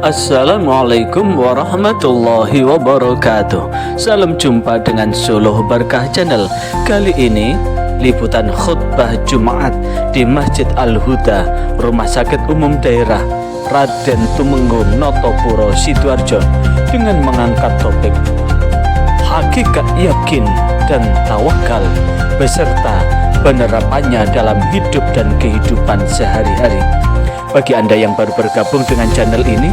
Assalamualaikum warahmatullahi wabarakatuh. Salam jumpa dengan Suluh Berkah Channel. Kali ini liputan khutbah Jumat di Masjid Al-Huda, Rumah Sakit Umum Daerah Raden Tumenggung Notopuro Sidoarjo, dengan mengangkat topik hakikat yakin dan tawakal beserta penerapannya dalam hidup dan kehidupan sehari-hari. Bagi Anda yang baru bergabung dengan channel ini,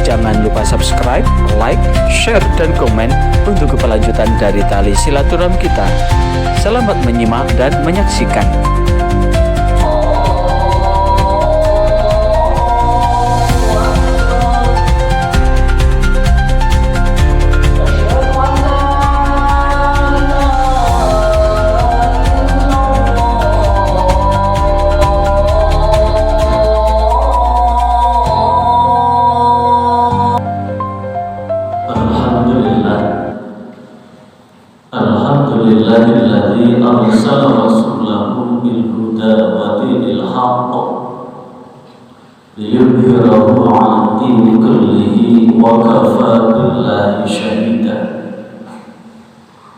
jangan lupa subscribe, like, share, dan komen untuk keberlanjutan dari tali silaturahmi kita. Selamat menyimak dan menyaksikan. Alhamdulillahilladzi arsala rasulahu bil huda wa dinil haqq liyudhhirahu 'ala dini kullihi wa kafaa billahi shahida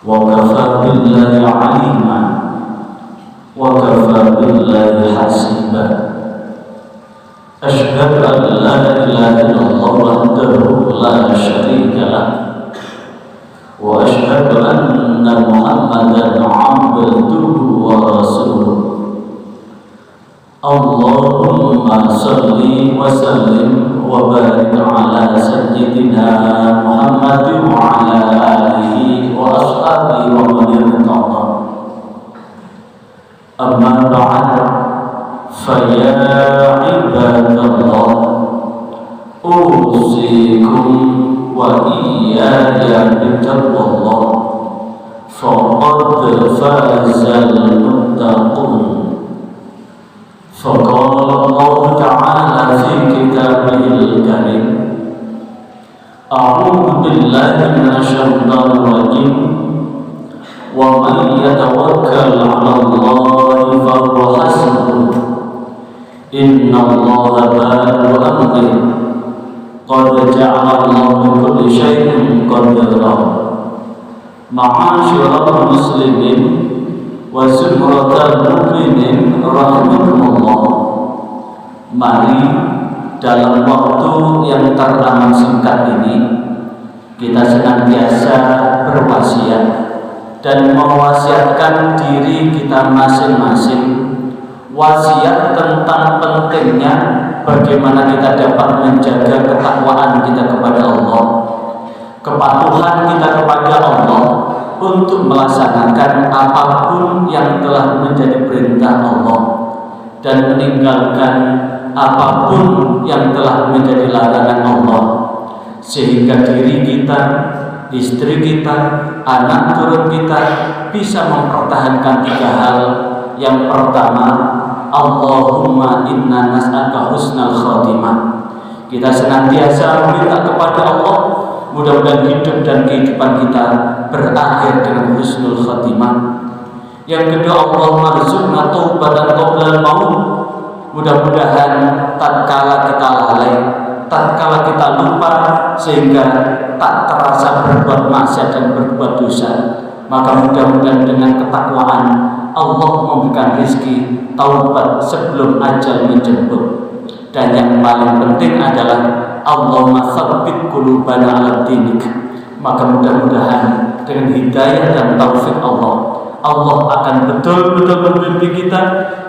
wa kafaa billahi 'alima wa kafaa billahi hasiba. Asyhadu an la ilaha illallah wahdahu la syarika lah wa asyhadu anna Muhammadan 'abduhu wa rasuluh. Allahumma shalli wa sallim wa barik ala sayyidina Muhammadin wa ala alihi wa ashabihi wa man irtada. Amma ba'd, fa ya ibadallah, usikum wa iyaya bittaqwallah, faqad fazal muttaqun. Faqala Allah Ta'ala fi kitabihil karim, a'udzu billahi minasyaitonir rajim, wa man yatawakkal 'ala Allahi fa huwa hasbuh, innallaha balighu amrihi, qad ja'ala Allahu li kulli syai'in qadara. Ma'asyiral muslimin wa zumratal mu'minin rahimakumullah. Mari dalam waktu yang teramat singkat ini kita senantiasa berwasiat dan mewasiatkan diri kita masing-masing, wasiat tentang pentingnya bagaimana kita dapat menjaga ketakwaan kita kepada Allah, kepatuhan kita kepada Allah untuk melaksanakan apapun yang telah menjadi perintah Allah dan meninggalkan apapun yang telah menjadi larangan Allah, sehingga diri kita, istri kita, anak turun kita bisa mempertahankan tiga hal. Yang pertama, Allahumma inna nas'aluka husnal khatimah. Kita senantiasa meminta kepada Allah, mudah-mudahan hidup dan kehidupan kita berakhir dengan husnul khatimah. Yang kedua, Allah marzuqna taubatan qoblal maut. Mudah-mudahan tatkala kita lalai, tatkala kita lupa, sehingga tak terasa berbuat maksiat dan berbuat dosa, maka mudah-mudahan dengan ketakwaan Allah memberikan rezeki taubat sebelum ajal menjemput. Dan yang paling penting adalah Allahumma tsabbit qulubana 'ala dinik. Maka mudah-mudahan dengan hidayah dan taufik Allah, Allah akan betul-betul membimbing kita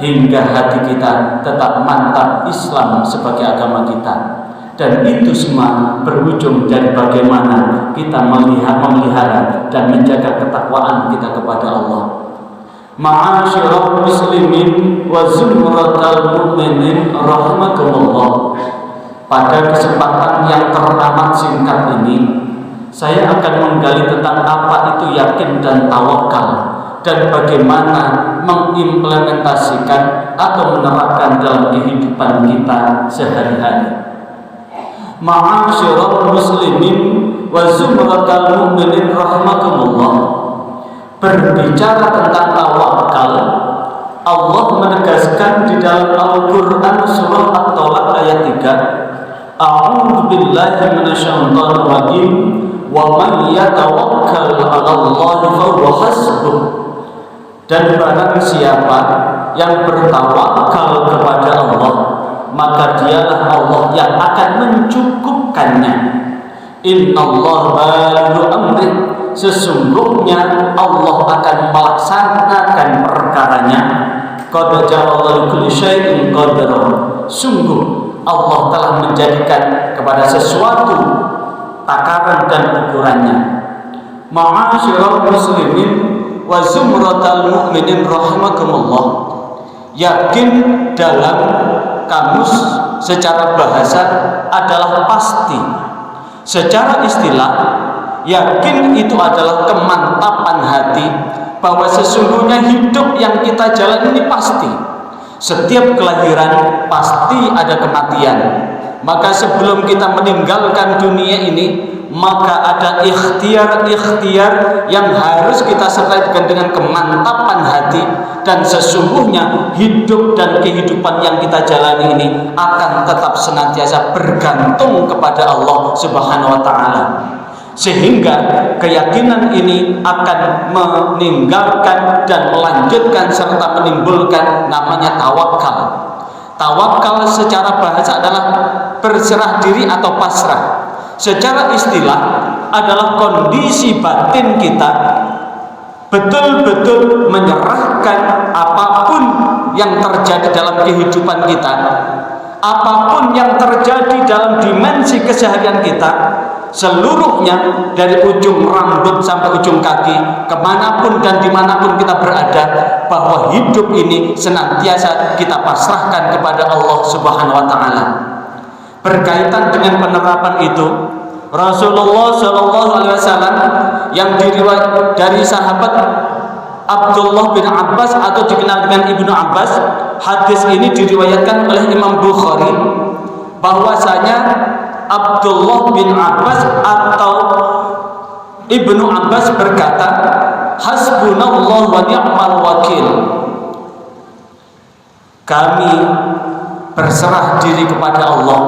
hingga hati kita tetap mantap Islam sebagai agama kita. Dan itu semua berujung dari bagaimana kita memelihara dan menjaga ketakwaan kita kepada Allah. Ma'asyiral muslimin wa zumratal mu'minin rahimakumullah. Pada kesempatan yang teramat singkat ini, saya akan menggali tentang apa itu yakin dan tawakal, dan bagaimana mengimplementasikan atau menerapkan dalam kehidupan kita sehari-hari. Ma'asyiral muslimin wa zumratal mu'minin rahimakumullah. Berbicara tentang tawakal, Allah menegaskan di dalam Al-Quran surah At-Tolak ayat 3, A'udzu billahi minasyaitonir rajim. Wa man yatawakkal 'ala Allah fa huwa hasbuh. Dan barang siapa yang bertawakal kepada Allah, maka dialah Allah yang akan mencukupkannya. Innallaha balighu amri, sesungguhnya Allah akan melaksanakan perkaranya. Qad ja'ala likulli syai'in qadara, sungguh Allah telah menjadikan kepada sesuatu takaran dan ukurannya. Ma'asyiral muslimin wa zumratal mu'minin rahimakumullah. Yakin dalam kamus secara bahasa adalah pasti. Secara istilah, yakin itu adalah kemantapan hati bahwa sesungguhnya hidup yang kita jalani ini pasti. Setiap kelahiran pasti ada kematian. Maka sebelum kita meninggalkan dunia ini, maka ada ikhtiar-ikhtiar yang harus kita sertai dengan kemantapan hati. Dan sesungguhnya hidup dan kehidupan yang kita jalani ini akan tetap senantiasa bergantung kepada Allah Subhanahu wa Ta'ala. Sehingga keyakinan ini akan meninggalkan dan melanjutkan serta menimbulkan namanya tawakal. Tawakal secara bahasa adalah berserah diri atau pasrah. Secara istilah adalah kondisi batin kita betul-betul menyerahkan apapun yang terjadi dalam kehidupan kita, apapun yang terjadi dalam dimensi keseharian kita, seluruhnya dari ujung rambut sampai ujung kaki, kemanapun dan dimanapun kita berada, bahwa hidup ini senantiasa kita pasrahkan kepada Allah Subhanahu wa Ta'ala. Berkaitan dengan penerapan itu, Rasulullah SAW yang diriwayat dari sahabat Abdullah bin Abbas atau dikenal dengan Ibnu Abbas, hadis ini diriwayatkan oleh Imam Bukhari, bahwasanya Abdullah bin Abbas atau Ibnu Abbas berkata, hasbunallah wa ni'mal wakil. Kami berserah diri kepada Allah,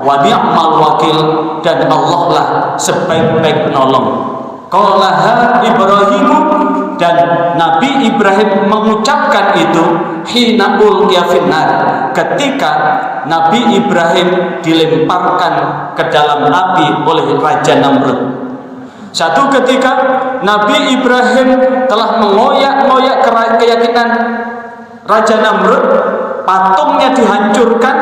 wa ni'mal wakil, dan Allah lah sebaik-baik penolong. Qalaha Ibrahim, dan Nabi Ibrahim mengucapkan itu hina ulqiya finnar, ketika Nabi Ibrahim dilemparkan ke dalam api oleh Raja Namrud. Satu ketika Nabi Ibrahim telah mengoyak-ngoyak keyakinan Raja Namrud, patungnya dihancurkan,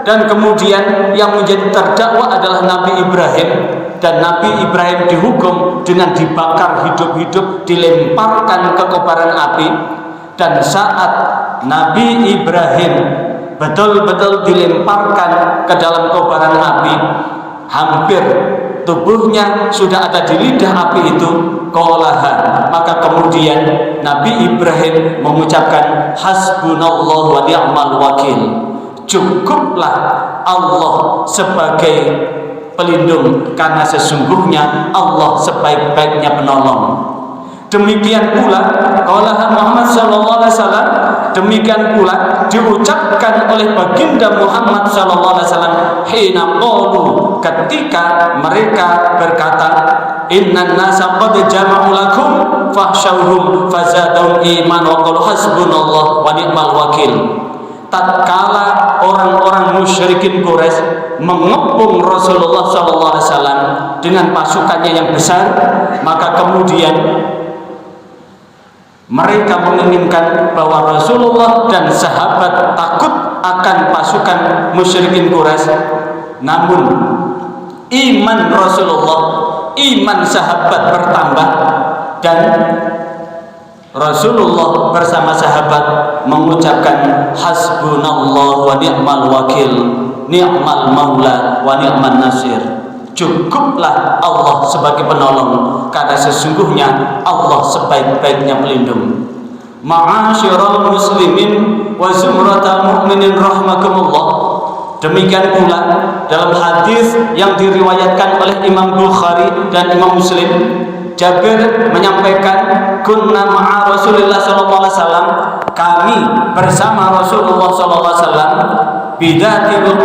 dan kemudian yang menjadi terdakwa adalah Nabi Ibrahim, dan Nabi Ibrahim dihukum dengan dibakar hidup-hidup, dilemparkan ke kobaran api. Dan saat Nabi Ibrahim betul-betul dilemparkan ke dalam kobaran api, hampir tubuhnya sudah ada di lidah api itu, qalaha, maka kemudian Nabi Ibrahim mengucapkan hasbunallah wa ni'mal wakil. Cukuplah Allah sebagai pelindung, karena sesungguhnya Allah sebaik-baiknya penolong. Demikian pula qalaha Muhammad sallallahu alaihi wasallam, demikian pula diucapkan oleh baginda Muhammad sallallahu alaihi wasallam hina qalu, ketika mereka berkata, innan nasa qad jama'u lakum fahsyauhum fazadahum iman wa qalu hasbunallah wa ni'mal wakil. Tatkala orang-orang musyrikin Quraisy mengepung Rasulullah SAW dengan pasukannya yang besar, maka kemudian mereka menginginkan bahwa Rasulullah dan sahabat takut akan pasukan musyrikin Quraisy. Namun iman Rasulullah, iman sahabat bertambah, dan Rasulullah bersama sahabat mengucapkan hasbunallah wa ni'mal wakil, ni'mal maula wa ni'man nasir. Cukuplah Allah sebagai penolong, karena sesungguhnya Allah sebaik-baiknya pelindung. Ma'asyiral muslimin wa zumratal mu'minin rahimakumullah. Demikian pula dalam hadis yang diriwayatkan oleh Imam Bukhari dan Imam Muslim, Jabir menyampaikan, kunna ma'a Rasulullah sallallahu alaihi wasallam, kami bersama Rasulullah sallallahu alaihi wasallam, bidatil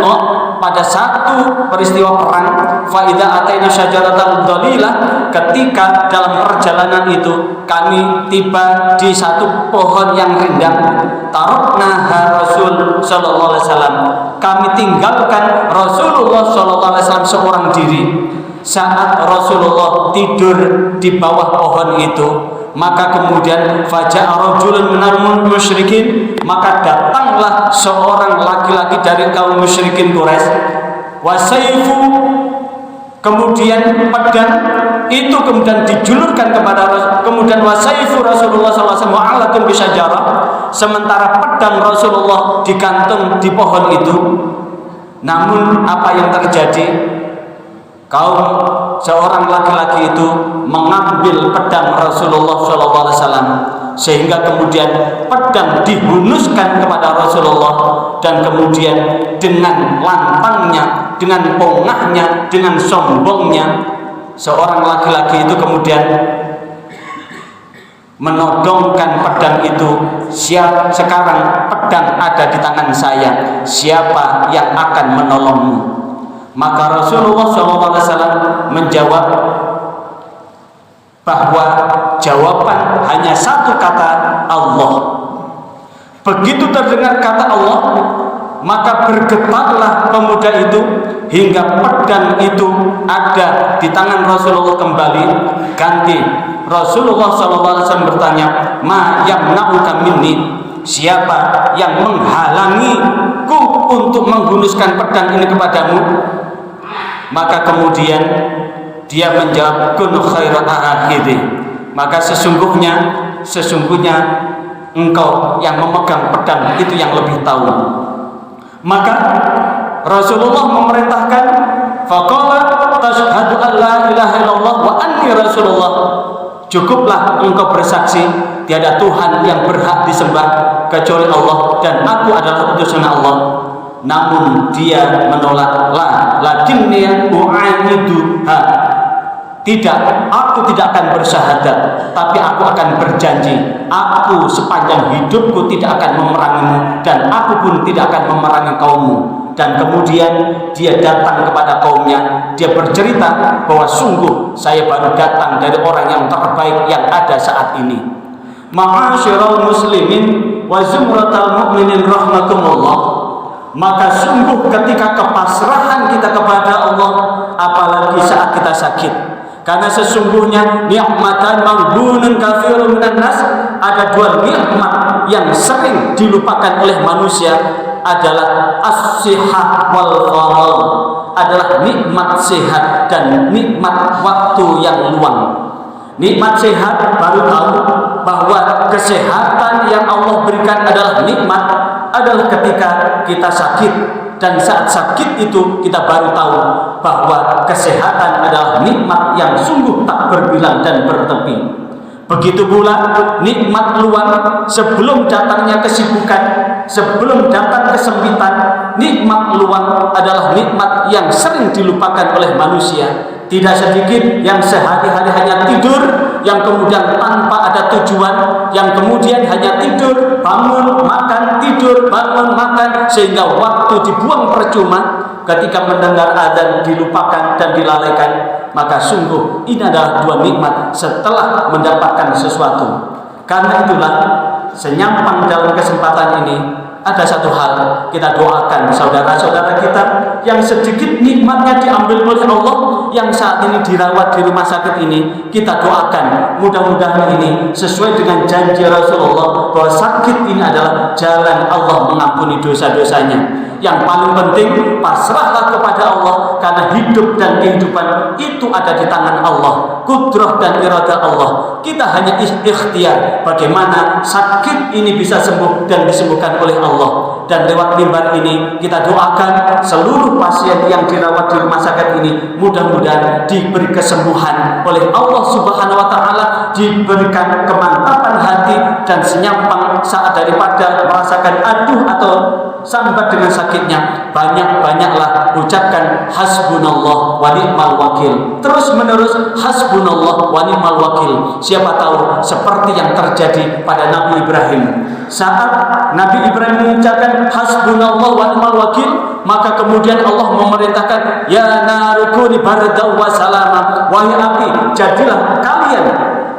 pada satu peristiwa perang, fa idza ataina syajaratan dhalilah, ketika dalam perjalanan itu kami tiba di satu pohon yang rindang, taraknaha Rasul sallallahu alaihi wasallam, kami tinggalkan Rasulullah sallallahu alaihi wasallam seorang diri. Saat Rasulullah tidur di bawah pohon itu, maka kemudian faja'a rajulun minal musyrikin, maka datanglah seorang laki-laki dari kaum musyrikin Quraisy, wasaifu, kemudian pedang itu kemudian dijulurkan kepada kemudian wasaifu Rasulullah SAW wa'alatun bisyajarah, sementara pedang Rasulullah digantung di pohon itu. Namun apa yang terjadi? Kaum seorang laki-laki itu mengambil pedang Rasulullah SAW, sehingga kemudian pedang dihunuskan kepada Rasulullah, dan kemudian dengan lantangnya, dengan pongahnya, dengan sombongnya, seorang laki-laki itu kemudian menodongkan pedang itu. Sekarang pedang ada di tangan saya, siapa yang akan menolongmu? Maka Rasulullah SAW menjawab bahwa jawaban hanya satu kata, Allah. Begitu terdengar kata Allah, maka bergetarlah pemuda itu hingga pedang itu ada di tangan Rasulullah kembali. Ganti Rasulullah SAW bertanya, ma yamna'uka minni, siapa yang menghalangiku untuk menghunuskan pedang ini kepadamu? Maka kemudian dia menjawab, kun khairat akhiri, maka sesungguhnya engkau yang memegang pedang itu yang lebih tahu. Maka Rasulullah memerintahkan, faqala tashhadu an la ilaha illallah wa anni rasulullah, cukuplah engkau bersaksi tiada Tuhan yang berhak disembah kecuali Allah dan aku adalah utusan Allah. Namun dia menolak, lakinni u'aiduha, tidak, aku tidak akan bersyahadat, tapi aku akan berjanji, aku sepanjang hidupku tidak akan memerangimu, dan aku pun tidak akan memerangi kaummu. Dan kemudian dia datang kepada kaumnya, dia bercerita bahwa sungguh saya baru datang dari orang yang terbaik yang ada saat ini. Ma'asyiral muslimin wa zumratal mu'minin rahmakumullah. Maka sungguh ketika kepasrahan kita kepada Allah, apalagi saat kita sakit, karena sesungguhnya ni'matan maghbunun katsirun minan nas, ada dua nikmat yang sering dilupakan oleh manusia, adalah as-sihah wal faral, adalah nikmat sehat dan nikmat waktu yang luang. Nikmat sehat, baru tahu bahwa kesehatan yang Allah berikan adalah nikmat, adalah ketika kita sakit, dan saat sakit itu kita baru tahu bahwa kesehatan adalah nikmat yang sungguh tak berbilang dan bertepi. Begitu pula nikmat luang, sebelum datangnya kesibukan, sebelum datang kesempitan, nikmat luang adalah nikmat yang sering dilupakan oleh manusia. Tidak sedikit yang sehari-hari hanya tidur, yang kemudian tanpa ada tujuan, yang kemudian hanya tidur, bangun, makan, tidur, bangun, makan, sehingga waktu dibuang percuma. Ketika mendengar azan dilupakan dan dilalaikan. Maka sungguh ini adalah dua nikmat setelah mendapatkan sesuatu. Karena itulah senyampang dalam kesempatan ini ada satu hal, kita doakan saudara-saudara kita yang sedikit nikmatnya diambil oleh Allah, yang saat ini dirawat di rumah sakit ini, kita doakan mudah-mudahan ini sesuai dengan janji Rasulullah bahwa sakit ini adalah jalan Allah mengampuni dosa-dosanya. Yang paling penting, pasrahlah kepada Allah, karena hidup dan kehidupan itu ada di tangan Allah, kudrah dan iradah Allah. Kita hanya ikhtiar bagaimana sakit ini bisa sembuh dan disembuhkan oleh Allah. Dan lewat mimbar ini kita doakan seluruh pasien yang dirawat di rumah sakit ini, mudah-mudahan diberi kesembuhan oleh Allah Subhanahu wa taala, diberikan kemantapan hati dan senyampang saat daripada merasakan aduh atau sambat dengan sakitnya. Banyak-banyaklah ucapkan hasbunallah wa ni'mal wakil, terus menerus hasbunallah wa ni'mal wakil. Siapa tahu seperti yang terjadi pada Nabi Ibrahim. Saat Nabi Ibrahim mengucapkan hasbunallah wa ni'mal wakil, maka kemudian Allah memerintahkan, ya narukuni bardaw wa salama, wahai api, jadilah kalian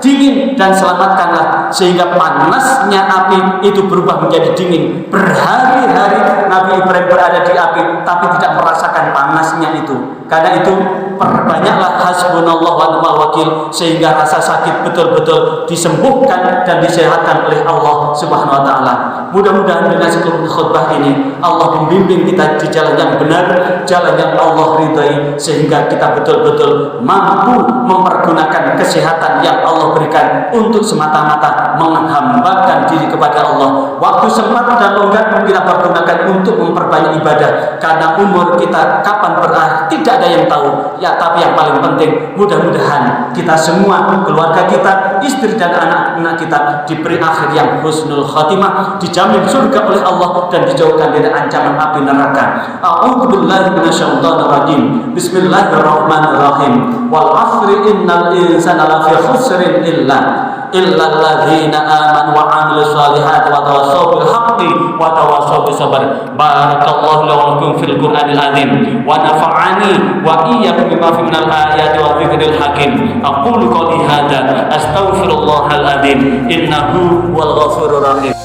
dingin dan selamatkanlah, sehingga panasnya api itu berubah menjadi dingin. Berhari-hari Nabi Ibrahim berada di api tapi tidak merasakan panasnya itu. Karena itu perbanyaklah hasbunallah wa ni'mal wakil, sehingga rasa sakit betul-betul disembuhkan dan disehatkan oleh Allah Subhanahu wa taala. Mudah-mudahan dengan seluruh khutbah ini Allah membimbing kita di jalan yang benar, jalan yang Allah ridai, sehingga kita betul-betul mampu mempergunakan kesehatan yang Allah berikan untuk semata-mata menghambakan diri kepada Allah. Waktu sempat dan longgar kita pergunakan untuk memperbanyak ibadah, karena umur kita kapan berakhir tidak ada yang tahu. Ya, tapi yang paling penting, mudah-mudahan kita semua, keluarga kita, istri dan anak-anak kita diberi akhir yang husnul khatimah, dijamin surga oleh Allah dan dijauhkan dari ancaman api neraka. A'udzubillahi minasyaitonir rajim. Bismillahirrahmanirrahim. Wal 'ashri innal insana lafi khusrin illa alladzina amanu wa 'amilus solihati wa tawassaw bil haqqi wa tawassaw bis sabr. Barakallahu lakum fil Qur'anil azim wa nafa'ani wa iyyakum bima fi minal ayati wa dzikril hakim. Aqulu qouli hadza astaghfirullahal azim innahu wal ghafurur rahim.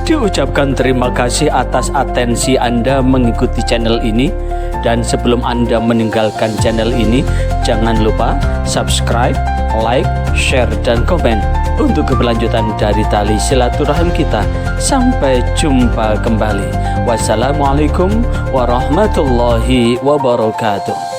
Diucapkan terima kasih atas atensi Anda mengikuti channel ini. Dan sebelum Anda meninggalkan channel ini, jangan lupa subscribe, like, share, dan komen untuk keberlanjutan dari tali silaturahim kita. Sampai jumpa kembali. Wassalamualaikum warahmatullahi wabarakatuh.